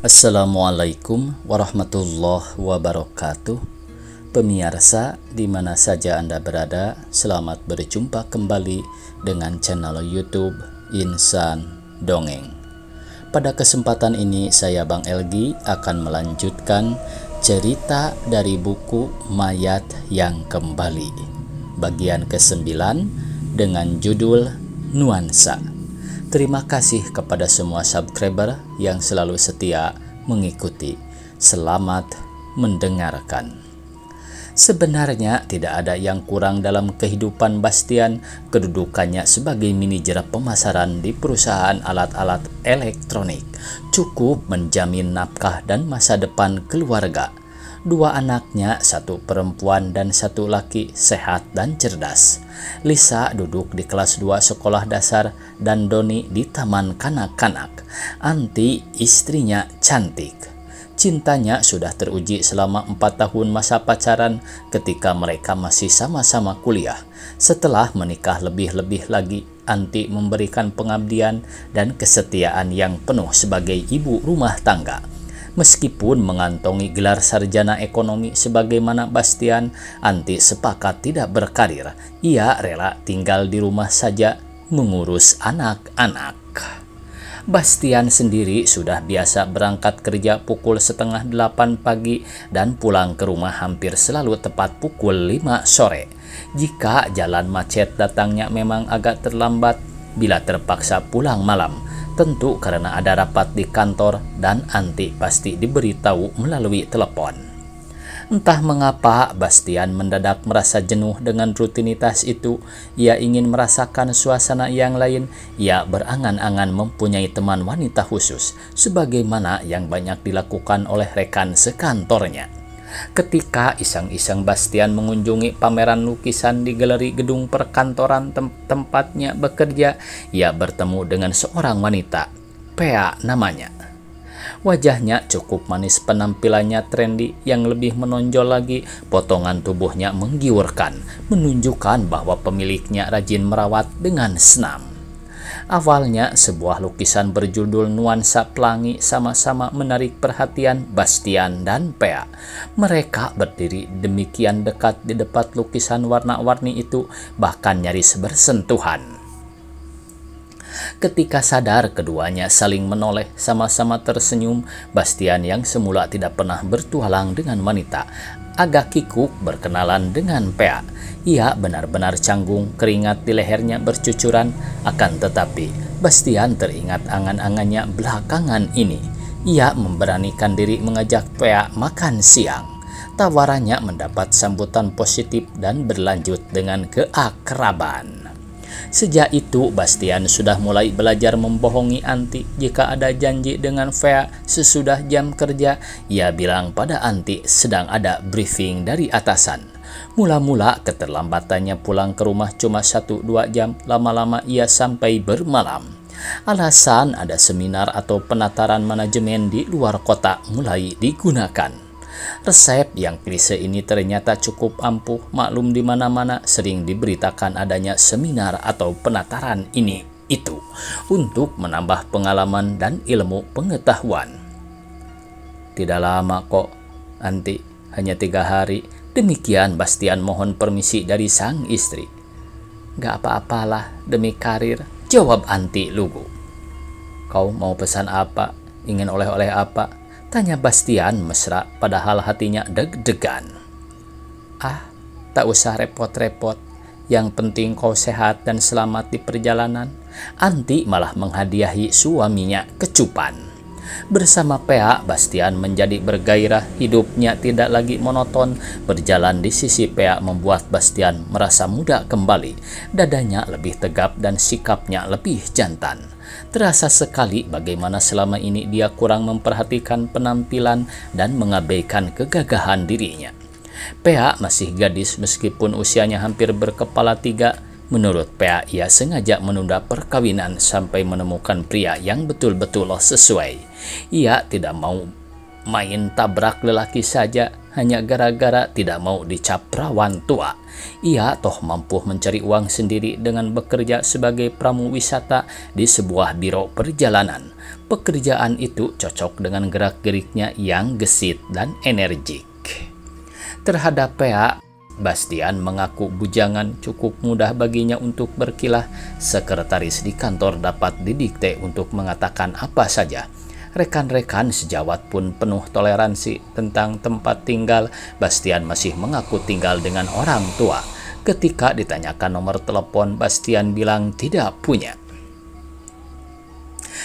Assalamualaikum warahmatullahi wabarakatuh. Pemirsa di mana saja Anda berada, selamat berjumpa kembali dengan channel YouTube Insan Dongeng. Pada kesempatan ini saya Bang Elgi akan melanjutkan cerita dari buku Mayat yang Kembali bagian ke-9 dengan judul Nuansa. Terima kasih kepada semua subscriber yang selalu setia mengikuti. Selamat mendengarkan. Sebenarnya tidak ada yang kurang dalam kehidupan Bastian. Kedudukannya sebagai manajer pemasaran di perusahaan alat-alat elektronik cukup menjamin nafkah dan masa depan keluarga. Dua anaknya, satu perempuan dan satu laki, sehat dan cerdas. Lisa duduk di kelas 2 sekolah dasar dan Doni di taman kanak-kanak. Anti, istrinya, cantik. Cintanya sudah teruji selama 4 tahun masa pacaran ketika mereka masih sama-sama kuliah. Setelah menikah lebih-lebih lagi, Anti memberikan pengabdian dan kesetiaan yang penuh sebagai ibu rumah tangga. Meskipun mengantongi gelar sarjana ekonomi sebagaimana Bastian, Anti sepakat tidak berkarir. Ia rela tinggal di rumah saja mengurus anak-anak. Bastian sendiri sudah biasa berangkat kerja pukul 7:30 pagi dan pulang ke rumah hampir selalu tepat pukul 5 sore. Jika jalan macet datangnya memang agak terlambat bila terpaksa pulang malam. Tentu karena ada rapat di kantor dan Anti pasti diberitahu melalui telepon. Entah mengapa Bastian mendadak merasa jenuh dengan rutinitas itu. Ia ingin merasakan suasana yang lain. Ia berangan-angan mempunyai teman wanita khusus, sebagaimana yang banyak dilakukan oleh rekan sekantornya. Ketika iseng-iseng Bastian mengunjungi pameran lukisan di galeri gedung perkantoran tempatnya bekerja, ia bertemu dengan seorang wanita, Pea namanya. Wajahnya cukup manis, penampilannya trendy, yang lebih menonjol lagi, potongan tubuhnya menggiurkan, menunjukkan bahwa pemiliknya rajin merawat dengan senam. Awalnya sebuah lukisan berjudul Nuansa Pelangi sama-sama menarik perhatian Bastian dan Pea. Mereka berdiri demikian dekat di depan lukisan warna-warni itu, bahkan nyaris bersentuhan. Ketika sadar keduanya saling menoleh, sama-sama tersenyum. Bastian yang semula tidak pernah bertualang dengan wanita, agak kikuk berkenalan dengan Pea. Ia benar-benar canggung, keringat di lehernya bercucuran. Akan tetapi Bastian teringat angan-angannya belakangan ini. Ia memberanikan diri mengajak Pea makan siang. Tawarannya mendapat sambutan positif dan berlanjut dengan keakraban. Sejak itu Bastian sudah mulai belajar membohongi Anti. Jika ada janji dengan Pea sesudah jam kerja, ia bilang pada Anti sedang ada briefing dari atasan. Mula-mula keterlambatannya pulang ke rumah cuma 1-2 jam, lama-lama ia sampai bermalam. Alasan ada seminar atau penataran manajemen di luar kota mulai digunakan. Resep yang klise ini ternyata cukup ampuh, maklum di mana-mana sering diberitakan adanya seminar atau penataran ini itu untuk menambah pengalaman dan ilmu pengetahuan. Tidak lama kok, Anti, hanya 3 hari. Demikian Bastian mohon permisi dari sang istri. Gak apa-apalah demi karir, jawab Anti lugu. Kau mau pesan apa? Ingin oleh-oleh apa? Tanya Bastian mesra, padahal hatinya deg-degan. Ah, tak usah repot-repot. Yang penting kau sehat dan selamat di perjalanan. Anti malah menghadiahi suaminya kecupan. Bersama Pea, Bastian menjadi bergairah. Hidupnya tidak lagi monoton. Berjalan di sisi Pea membuat Bastian merasa muda kembali. Dadanya lebih tegap dan sikapnya lebih jantan. Terasa sekali bagaimana selama ini dia kurang memperhatikan penampilan dan mengabaikan kegagahan dirinya. Pea masih gadis meskipun usianya hampir berkepala 3. Menurut Pea, ia sengaja menunda perkawinan sampai menemukan pria yang betul-betul sesuai. Ia tidak mau main tabrak lelaki saja hanya gara-gara tidak mau dicap perawan tua. Ia toh mampu mencari uang sendiri dengan bekerja sebagai pramu wisata di sebuah biro perjalanan. Pekerjaan itu cocok dengan gerak-geriknya yang gesit dan energik. Terhadap Pea, Bastian mengaku bujangan cukup mudah baginya untuk berkilah. Sekretaris di kantor dapat didikte untuk mengatakan apa saja. Rekan-rekan sejawat pun penuh toleransi tentang tempat tinggal. Bastian masih mengaku tinggal dengan orang tua. Ketika ditanyakan nomor telepon, Bastian bilang tidak punya.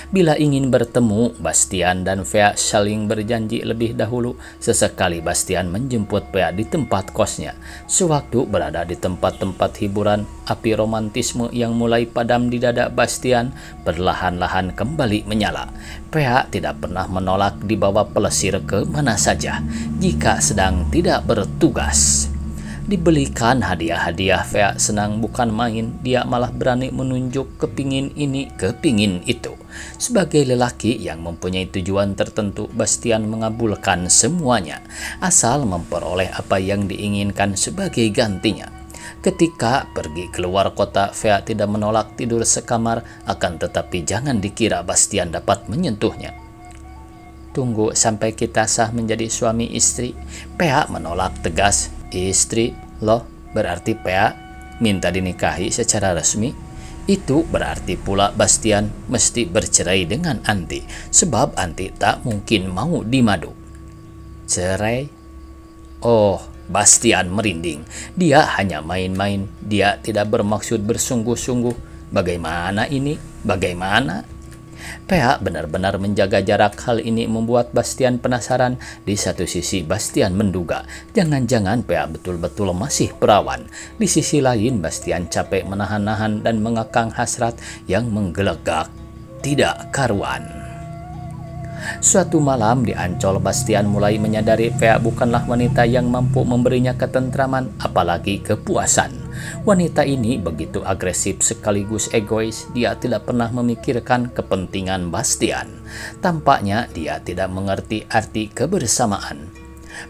Bila ingin bertemu, Bastian dan Fea saling berjanji lebih dahulu. Sesekali Bastian menjemput Fea di tempat kosnya. Sewaktu berada di tempat-tempat hiburan, api romantisme yang mulai padam di dada Bastian perlahan-lahan kembali menyala. Fea tidak pernah menolak dibawa pelesir ke mana saja jika sedang tidak bertugas. Dibelikan hadiah-hadiah, Fea senang bukan main. Dia malah berani menunjuk kepingin ini, kepingin itu. Sebagai lelaki yang mempunyai tujuan tertentu, Bastian mengabulkan semuanya, asal memperoleh apa yang diinginkan sebagai gantinya. Ketika pergi keluar kota, Fea tidak menolak tidur sekamar, akan tetapi jangan dikira Bastian dapat menyentuhnya. Tunggu sampai kita sah menjadi suami istri. Fea menolak tegas. Istri, loh, berarti Pea minta dinikahi secara resmi? Itu berarti pula Bastian mesti bercerai dengan Anti, sebab Anti tak mungkin mau dimadu. Cerai? Oh, Bastian merinding. Dia hanya main-main, dia tidak bermaksud bersungguh-sungguh. Bagaimana ini? Bagaimana? Pea benar-benar menjaga jarak. Hal ini membuat Bastian penasaran. Di satu sisi Bastian menduga jangan-jangan Pea betul-betul masih perawan. Di sisi lain Bastian capek menahan-nahan dan mengekang hasrat yang menggelegak tidak karuan. Suatu malam di Ancol, Bastian mulai menyadari Pea bukanlah wanita yang mampu memberinya ketentraman, apalagi kepuasan. Wanita ini begitu agresif sekaligus egois. Dia tidak pernah memikirkan kepentingan Bastian. Tampaknya dia tidak mengerti arti kebersamaan.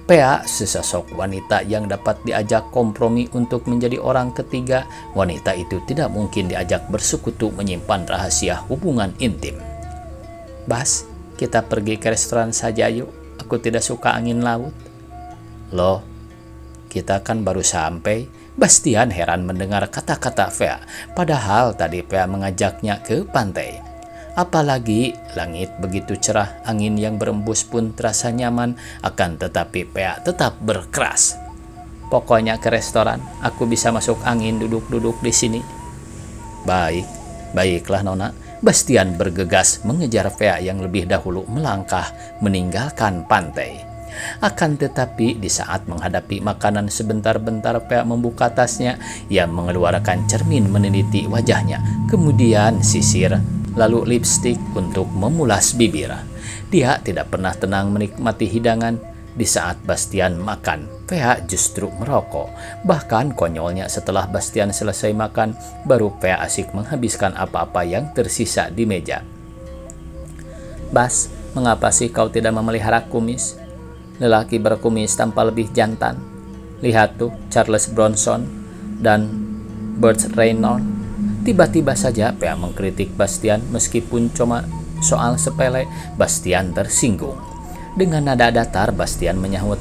Pea sesosok wanita yang dapat diajak kompromi untuk menjadi orang ketiga. Wanita itu tidak mungkin diajak bersekutu menyimpan rahasia hubungan intim. Bas, kita pergi ke restoran saja yuk. Aku tidak suka angin laut. Loh, kita kan baru sampai. Bastian heran mendengar kata-kata Fea. Padahal tadi Fea mengajaknya ke pantai. Apalagi langit begitu cerah, angin yang berembus pun terasa nyaman. Akan tetapi Fea tetap berkeras. Pokoknya ke restoran, aku bisa masuk angin duduk-duduk di sini. Baiklah Nona. Bastian bergegas mengejar Fea yang lebih dahulu melangkah meninggalkan pantai. Akan tetapi di saat menghadapi makanan sebentar-bentar Fea membuka tasnya. Ia mengeluarkan cermin meneliti wajahnya, kemudian sisir, lalu lipstik untuk memulas bibir. Dia tidak pernah tenang menikmati hidangan. Di saat Bastian makan, Fea justru merokok. Bahkan konyolnya setelah Bastian selesai makan, baru Fea asik menghabiskan apa-apa yang tersisa di meja. Bas, mengapa sih kau tidak memelihara kumis? Lelaki berkumis tampak lebih jantan. Lihat tuh, Charles Bronson dan Burt Reynolds. Tiba-tiba saja Fea mengkritik Bastian meskipun cuma soal sepele. Bastian tersinggung. Dengan nada datar Bastian menyahut,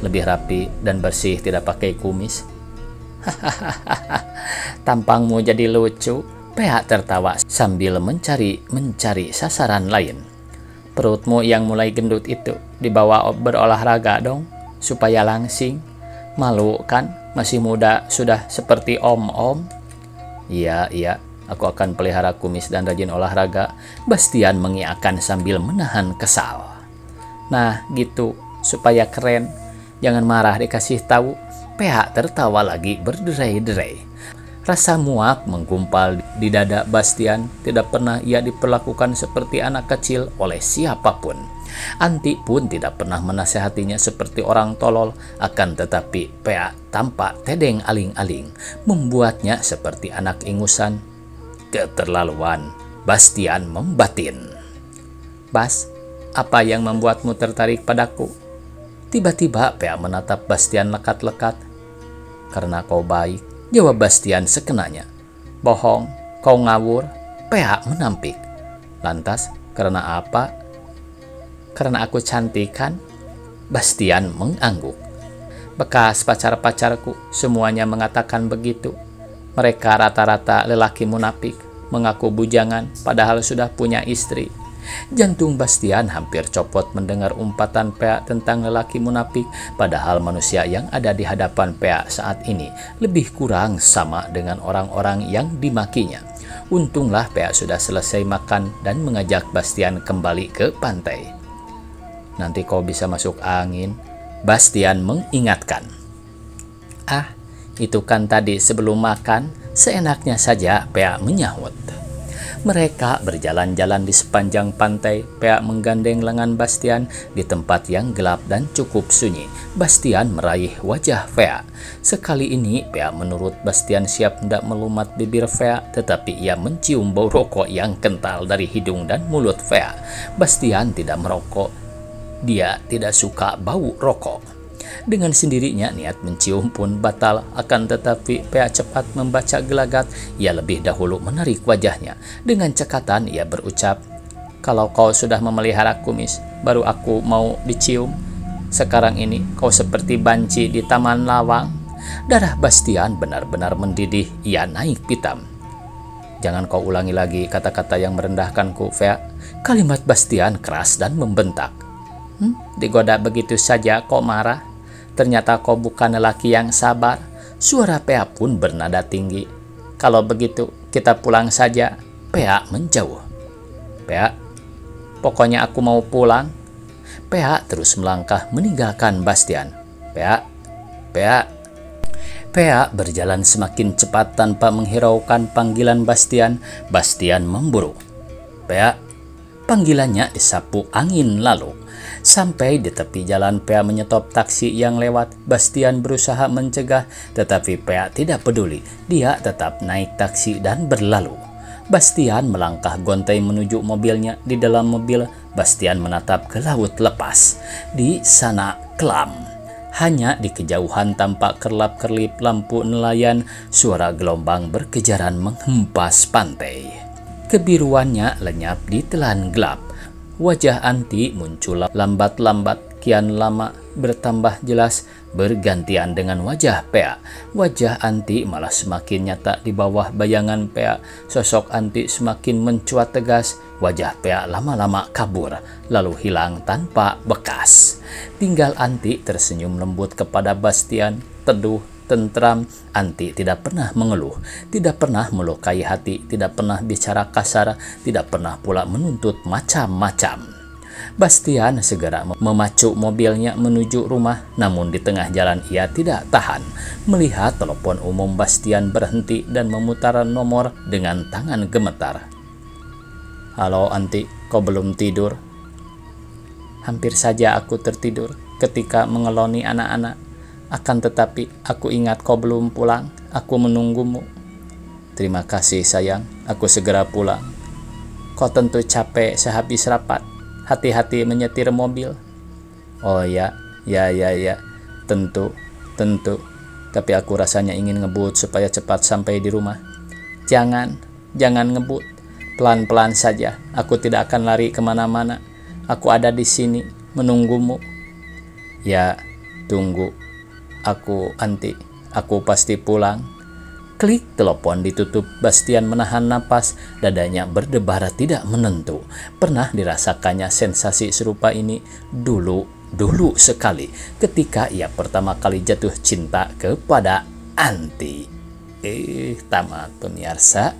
lebih rapi dan bersih tidak pakai kumis. Tampangmu jadi lucu. Fea tertawa sambil mencari sasaran lain. Perutmu yang mulai gendut itu dibawa berolahraga dong, supaya langsing. Malu kan, masih muda sudah seperti om-om. Iya, aku akan pelihara kumis dan rajin olahraga. Bastian mengiyakan sambil menahan kesal. Nah gitu, supaya keren. Jangan marah dikasih tahu. Fea tertawa lagi berderai-derai. Rasa muak menggumpal di dada Bastian. Tidak pernah ia diperlakukan seperti anak kecil oleh siapapun. Anti pun tidak pernah menasehatinya seperti orang tolol, akan tetapi Pea tampak tedeng aling-aling, membuatnya seperti anak ingusan. Keterlaluan, Bastian membatin. Bas, apa yang membuatmu tertarik padaku? Tiba-tiba Pea menatap Bastian lekat-lekat. Karena kau baik, jawab Bastian sekenanya. Bohong, kau ngawur. Pea menampik. Lantas, karena apa? Karena aku cantik kan? Bastian mengangguk. Bekas pacar-pacarku semuanya mengatakan begitu. Mereka rata-rata lelaki munafik, mengaku bujangan padahal sudah punya istri. Jantung Bastian hampir copot mendengar umpatan Pea tentang lelaki munafik, padahal manusia yang ada di hadapan Pea saat ini lebih kurang sama dengan orang-orang yang dimakinya. Untunglah Pea sudah selesai makan dan mengajak Bastian kembali ke pantai. Nanti kau bisa masuk angin, Bastian mengingatkan. Ah, itu kan tadi sebelum makan, seenaknya saja, Pea menyahut. Mereka berjalan-jalan di sepanjang pantai. Pea menggandeng lengan Bastian di tempat yang gelap dan cukup sunyi. Bastian meraih wajah Pea. Sekali ini Pea menurut Bastian siap hendak melumat bibir Pea, tetapi ia mencium bau rokok yang kental dari hidung dan mulut Pea. Bastian tidak merokok. Dia tidak suka bau rokok. Dengan sendirinya niat mencium pun batal, akan tetapi Pea cepat membaca gelagat. Ia lebih dahulu menarik wajahnya. Dengan cekatan ia berucap, kalau kau sudah memelihara kumis, baru aku mau dicium. Sekarang ini kau seperti banci di taman lawang. Darah Bastian benar-benar mendidih. Ia naik pitam. Jangan kau ulangi lagi kata-kata yang merendahkanku, Pea. Kalimat Bastian keras dan membentak. Digoda begitu saja kau marah? Ternyata kau bukan lelaki yang sabar. Suara Pea pun bernada tinggi. Kalau begitu, kita pulang saja. Pea menjauh. Pea, pokoknya aku mau pulang. Pea terus melangkah meninggalkan Bastian. Pea. Pea berjalan semakin cepat tanpa menghiraukan panggilan Bastian. Bastian memburu. Pea. Panggilannya disapu angin lalu. Sampai di tepi jalan Pea menyetop taksi yang lewat. Bastian berusaha mencegah, tetapi Pea tidak peduli. Dia tetap naik taksi dan berlalu. Bastian melangkah gontai menuju mobilnya. Di dalam mobil, Bastian menatap ke laut lepas. Di sana kelam. Hanya di kejauhan tampak kerlap-kerlip lampu nelayan. Suara gelombang berkejaran menghempas pantai. Kebiruannya lenyap di telan gelap. Wajah Anti muncul lambat-lambat, kian lama bertambah jelas, bergantian dengan wajah Pea. Wajah Anti malah semakin nyata di bawah bayangan Pea. Sosok Anti semakin mencuat tegas. Wajah Pea lama-lama kabur, lalu hilang tanpa bekas. Tinggal Anti tersenyum lembut kepada Bastian, teduh, tentram. Anti tidak pernah mengeluh, tidak pernah melukai hati, tidak pernah bicara kasar, tidak pernah pula menuntut macam-macam. Bastian segera memacu mobilnya menuju rumah, namun di tengah jalan ia tidak tahan. Melihat telepon umum Bastian berhenti dan memutar nomor dengan tangan gemetar. Halo Anti, kau belum tidur? Hampir saja aku tertidur ketika mengeloni anak-anak. Akan tetapi aku ingat kau belum pulang. Aku menunggumu. Terima kasih sayang, aku segera pulang. Kau tentu capek sehabis rapat. Hati-hati menyetir mobil. Oh ya, tentu. Tapi aku rasanya ingin ngebut supaya cepat sampai di rumah. Jangan ngebut. Pelan-pelan saja. Aku tidak akan lari kemana-mana. Aku ada di sini menunggumu. Ya, tunggu. Anti, aku pasti pulang. Klik, telepon ditutup. Bastian menahan napas, dadanya berdebar tidak menentu. Pernah dirasakannya sensasi serupa ini dulu sekali ketika ia pertama kali jatuh cinta kepada Anti. Tamat pemirsa.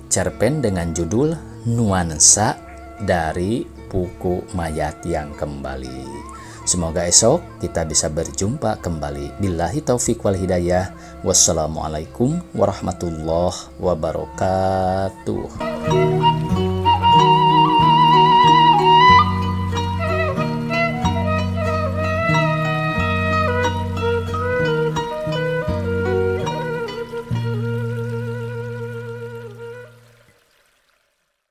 Cerpen dengan judul Nuansa dari Buku Mayat yang Kembali. Semoga esok kita bisa berjumpa kembali. Billahi taufiq wal hidayah. Wassalamualaikum warahmatullahi wabarakatuh.